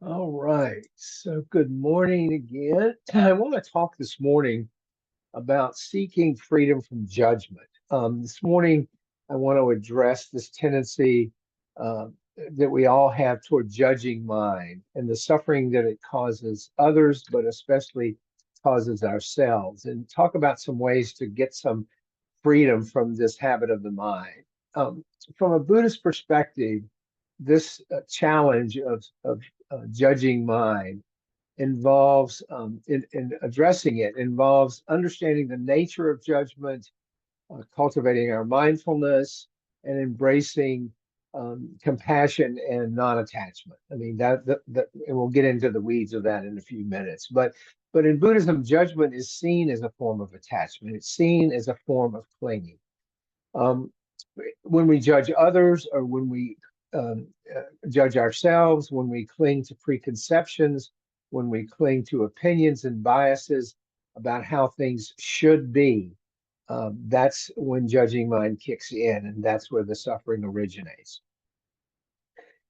All right. So good morning again. I want to talk this morning about seeking freedom from judgment. This morning, I want to address this tendency uh, that we all have toward judging mind and the suffering that it causes others, but especially causes ourselves, and talk about some ways to get some freedom from this habit of the mind. Um, from a Buddhist perspective, this challenge of judging mind involves, in addressing it, involves understanding the nature of judgment, cultivating our mindfulness, and embracing compassion and non-attachment. I mean and we'll get into the weeds of that in a few minutes. But in Buddhism, judgment is seen as a form of attachment. It's seen as a form of clinging. Um, when we judge others, or when we judge ourselves, when we cling to preconceptions, when we cling to opinions and biases about how things should be, that's when judging mind kicks in, and that's where the suffering originates.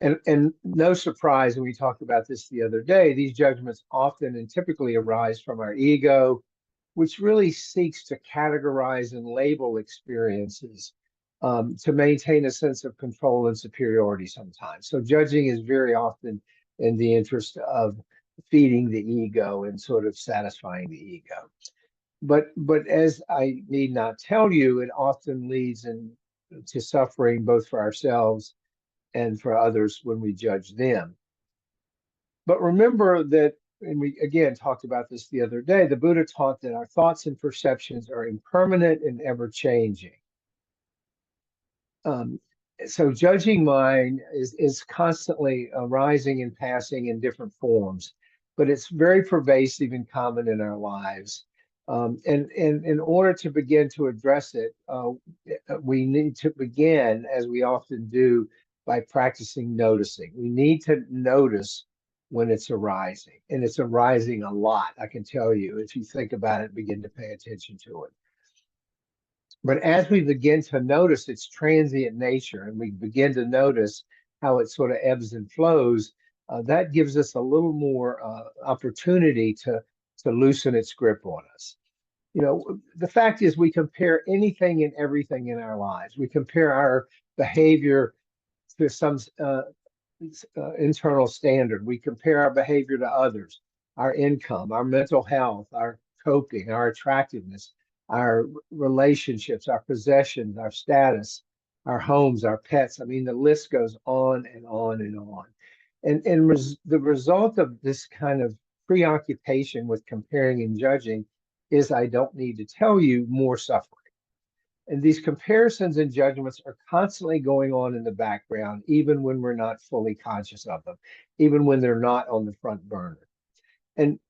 And no surprise, and we talked about this the other day, these judgments often and typically arise from our ego, which really seeks to categorize and label experiences to maintain a sense of control and superiority sometimes. So judging is very often in the interest of feeding the ego and sort of satisfying the ego. But as I need not tell you, it often leads to suffering both for ourselves and for others when we judge them. But remember that, and we again talked about this the other day, the Buddha taught that our thoughts and perceptions are impermanent and ever changing. Um, so judging mind is constantly arising and passing in different forms, but it's very pervasive and common in our lives. And in order to begin to address it, we need to begin, as we often do, by practicing noticing. We need to notice when it's arising, and it's arising a lot. I can tell you, if you think about it, begin to pay attention to it. But as we begin to notice its transient nature, and we begin to notice how it sort of ebbs and flows, that gives us a little more opportunity to loosen its grip on us. You know, the fact is, we compare anything and everything in our lives. We compare our behavior to some internal standard. We compare our behavior to others, our income, our mental health, our coping, our attractiveness, our relationships, our possessions, our status, our homes, our pets. I mean, the list goes on and on and on. The result of this kind of preoccupation with comparing and judging is, I don't need to tell you, more suffering. And these comparisons and judgments are constantly going on in the background, even when we're not fully conscious of them, even when they're not on the front burner. And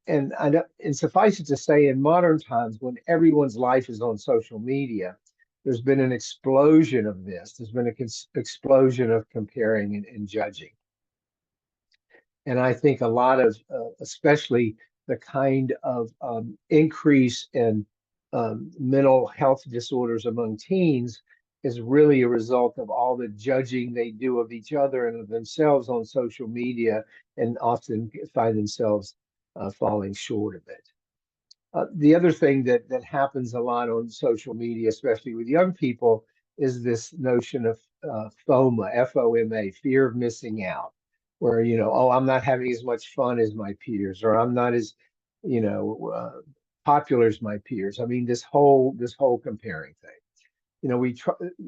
suffice it to say, in modern times, when everyone's life is on social media, there's been an explosion of this. There's been an explosion of comparing and judging. And I think a lot of, especially the kind of increase in mental health disorders among teens, is really a result of all the judging they do of each other and of themselves on social media, and often find themselves falling short of it. The other thing that happens a lot on social media, especially with young people, is this notion of FOMA, FOMA, fear of missing out, where, oh, I'm not having as much fun as my peers, or I'm not as, you know, popular as my peers. I mean, this whole comparing thing.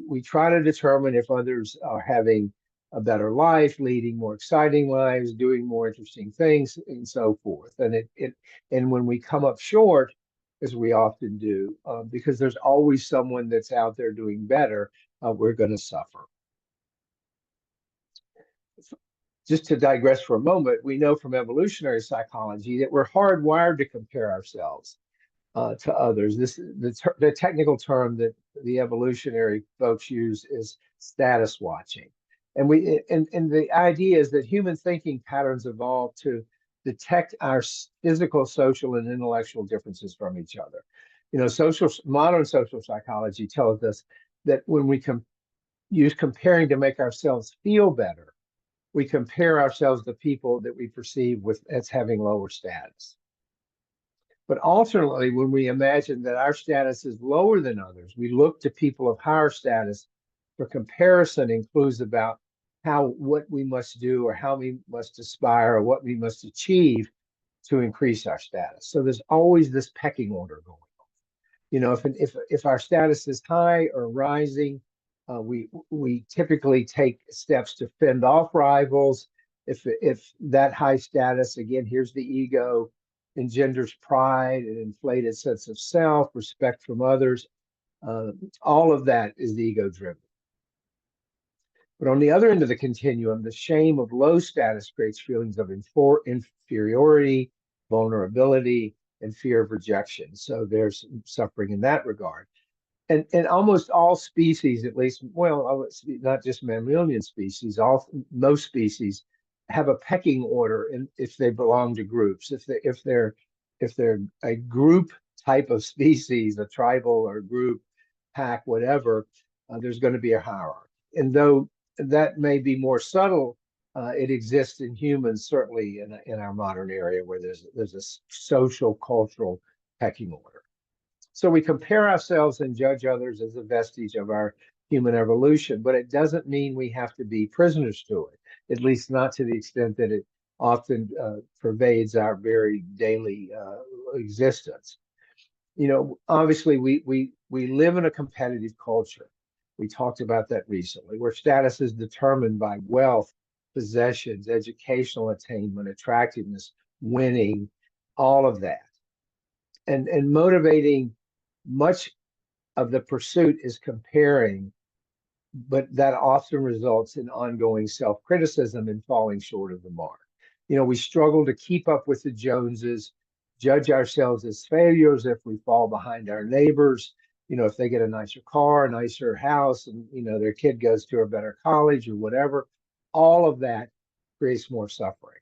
We try to determine if others are having a better life, leading more exciting lives, doing more interesting things, and so forth. And when we come up short, as we often do, because there's always someone that's out there doing better, we're going to suffer. Just to digress for a moment, we know from evolutionary psychology that we're hardwired to compare ourselves to others. The technical term that the evolutionary folks use is status watching. And the idea is that human thinking patterns evolved to detect our physical, social, and intellectual differences from each other. Modern social psychology tells us that when we use comparing to make ourselves feel better, we compare ourselves to people that we perceive as having lower status. But alternately, when we imagine that our status is lower than others, we look to people of higher status for comparison and clues about what we must do or how we must aspire or what we must achieve to increase our status. So there's always this pecking order going on. If our status is high or rising, we typically take steps to fend off rivals. If that high status, again, here's the ego, engenders pride, an inflated sense of self, respect from others. All of that is ego driven. But on the other end of the continuum, the shame of low status creates feelings of inferiority, vulnerability, and fear of rejection. So there's suffering in that regard. And almost all species, at least, well, not just mammalian species, most species have a pecking order if they belong to groups. If they're a group type of species, a tribal or group, pack, whatever, there's going to be a hierarchy. And though that may be more subtle, it exists in humans, certainly in our modern area, where there's a social, cultural pecking order. So we compare ourselves and judge others as a vestige of our human evolution, but it doesn't mean we have to be prisoners to it, at least not to the extent that it often pervades our very daily existence. Obviously we live in a competitive culture. We talked about that recently, where status is determined by wealth, possessions, educational attainment, attractiveness, winning, all of that. And motivating much of the pursuit is comparing, but that often results in ongoing self-criticism and falling short of the mark. We struggle to keep up with the Joneses, judge ourselves as failures if we fall behind our neighbors. If they get a nicer car, a nicer house, and their kid goes to a better college or whatever, all of that creates more suffering.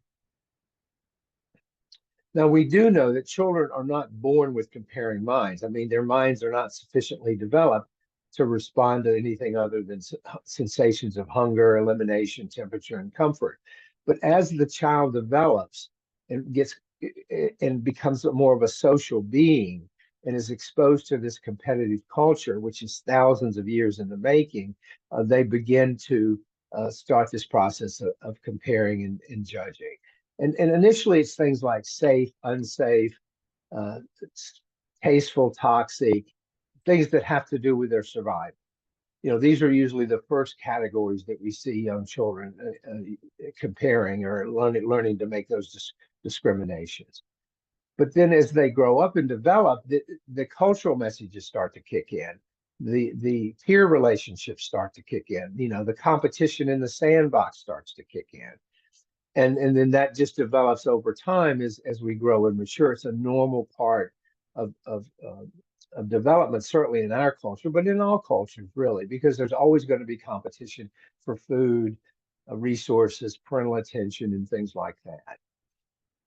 Now, we do know that children are not born with comparing minds. I mean, their minds are not sufficiently developed to respond to anything other than sensations of hunger, elimination, temperature, and comfort. But as the child develops and becomes more of a social being, and is exposed to this competitive culture, which is thousands of years in the making, they begin to start this process of comparing and judging. And initially, it's things like safe, unsafe, tasteful, toxic, things that have to do with their survival. These are usually the first categories that we see young children comparing or learning to make those discriminations. But then as they grow up and develop, the cultural messages start to kick in. The peer relationships start to kick in. The competition in the sandbox starts to kick in. And then that just develops over time as we grow and mature. It's a normal part of development, certainly in our culture, but in all cultures, really, because there's always going to be competition for food, resources, parental attention, and things like that.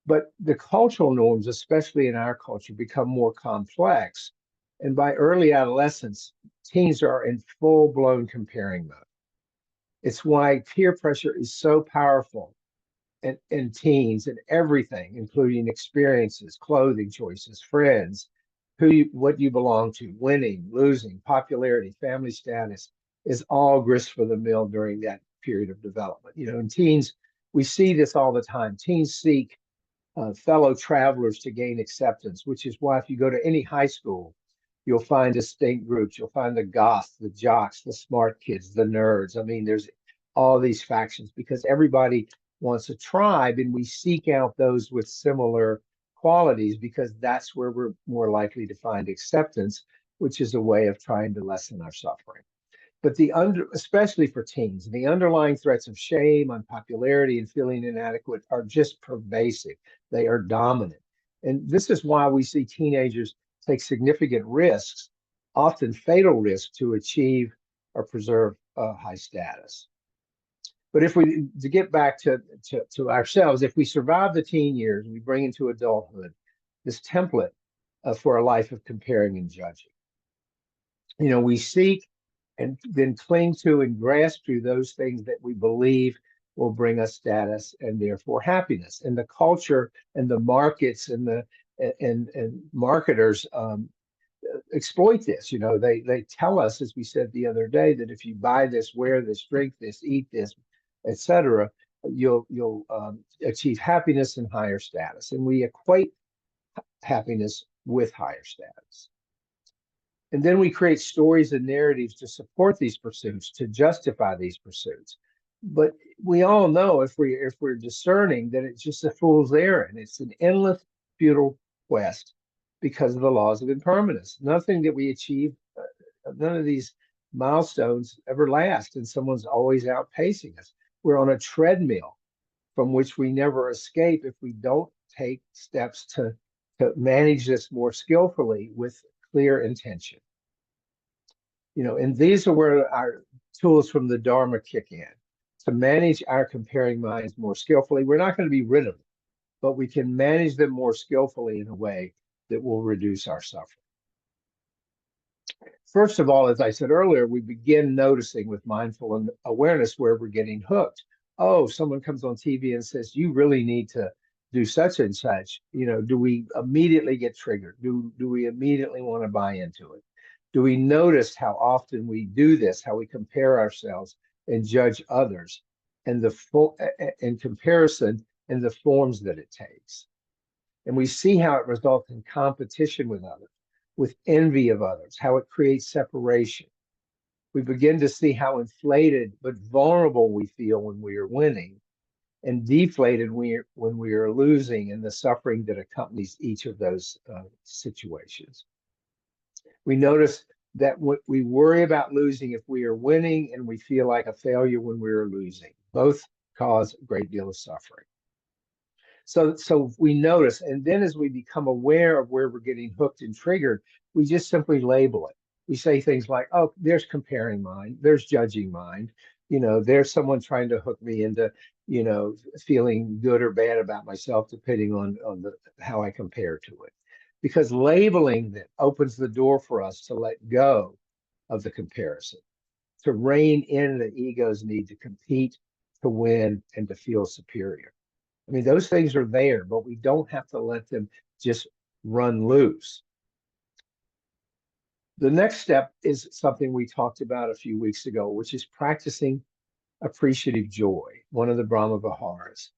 But the cultural norms, especially in our culture, become more complex. And by early adolescence, teens are in full-blown comparing mode. It's why peer pressure is so powerful in teens and everything, including experiences, clothing choices, friends, what you belong to, winning, losing, popularity, family status, is all grist for the mill during that period of development. In teens, we see this all the time. Teens seek fellow travelers to gain acceptance, which is why if you go to any high school, you'll find distinct groups. You'll find the goths, the jocks, the smart kids, the nerds. I mean, there's all these factions because everybody wants a tribe, and we seek out those with similar qualities because that's where we're more likely to find acceptance, which is a way of trying to lessen our suffering. But especially for teens, the underlying threats of shame, unpopularity, and feeling inadequate are just pervasive. They are dominant. And this is why we see teenagers take significant risks, often fatal risks, to achieve or preserve high status. But to get back to ourselves, if we survive the teen years, we bring into adulthood this template for a life of comparing and judging. We seek and then cling to and grasp through those things that we believe will bring us status and therefore happiness. And the culture and the markets and the and marketers exploit this. You know, they tell us, as we said the other day, that if you buy this, wear this, drink this, eat this, etc., you'll achieve happiness and higher status. And we equate happiness with higher status. And then we create stories and narratives to support these pursuits, to justify these pursuits. But we all know, if we're discerning, that it's just a fool's errand. It's an endless, futile quest because of the laws of impermanence. Nothing that we achieve, none of these milestones ever last, and someone's always outpacing us. We're on a treadmill from which we never escape if we don't take steps to manage this more skillfully with clear intention. You know, and these are where our tools from the Dharma kick in. To manage our comparing minds more skillfully, we're not going to be rid of them, but we can manage them more skillfully in a way that will reduce our suffering. First of all, as I said earlier, we begin noticing with mindful awareness where we're getting hooked. Oh, someone comes on TV and says, you really need to do such and such. You know, do we immediately get triggered? Do we immediately want to buy into it? Do we notice how often we do this, how we compare ourselves and judge others, and in comparison and the forms that it takes? And we see how it results in competition with others, with envy of others, how it creates separation. We begin to see how inflated but vulnerable we feel when we are winning, and deflated when we are losing, and the suffering that accompanies each of those situations. We notice that we worry about losing if we are winning, and we feel like a failure when we are losing. Both cause a great deal of suffering. So we notice, and then as we become aware of where we're getting hooked and triggered, we just simply label it. We say things like, oh, there's comparing mind, there's judging mind, you know, there's someone trying to hook me into, you know, feeling good or bad about myself, depending on how I compare to it. Because labeling that opens the door for us to let go of the comparison, to rein in the ego's need to compete, to win, and to feel superior. I mean, those things are there, but we don't have to let them just run loose. The next step is something we talked about a few weeks ago, which is practicing appreciative joy, one of the Brahma Viharas.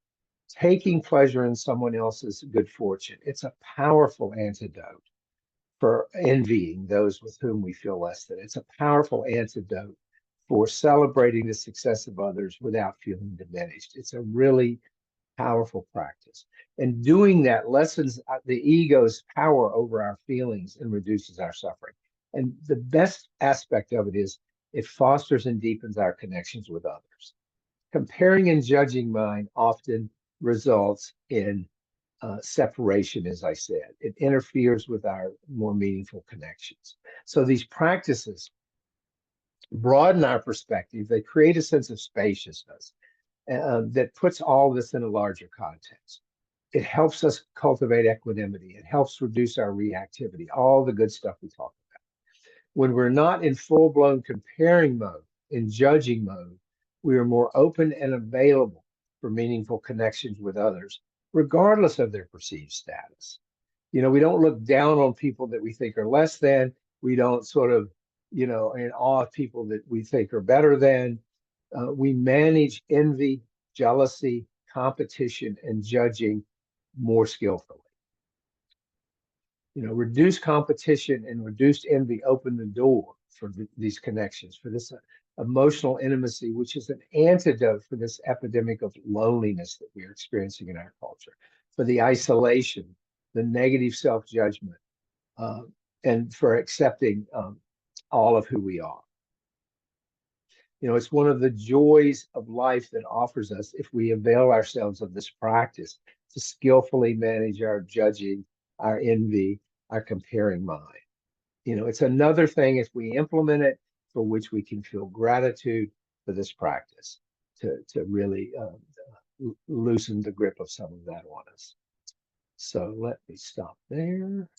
Taking pleasure in someone else's good fortune. It's a powerful antidote for envying those with whom we feel less than. It's a powerful antidote for celebrating the success of others without feeling diminished. It's a really powerful practice. And doing that lessens the ego's power over our feelings and reduces our suffering. And the best aspect of it is it fosters and deepens our connections with others. Comparing and judging mind often results in separation, as I said. It interferes with our more meaningful connections. So these practices broaden our perspective. They create a sense of spaciousness that puts all this in a larger context. It helps us cultivate equanimity. It helps reduce our reactivity, all the good stuff we talked about. When we're not in full-blown comparing mode, in judging mode, we are more open and available for meaningful connections with others, regardless of their perceived status. You know, we don't look down on people that we think are less than. We don't sort of, you know, in awe of people that we think are better than. We manage envy, jealousy, competition, and judging more skillfully. You know, reduced competition and reduced envy open the door for these connections, for this emotional intimacy, which is an antidote for this epidemic of loneliness that we are experiencing in our culture, for the isolation, the negative self-judgment, and for accepting all of who we are. You know, it's one of the joys of life that offers us if we avail ourselves of this practice to skillfully manage our judging, our envy, our comparing mind. You know, it's another thing if we implement it for which we can feel gratitude for this practice to really loosen the grip of some of that on us. So let me stop there.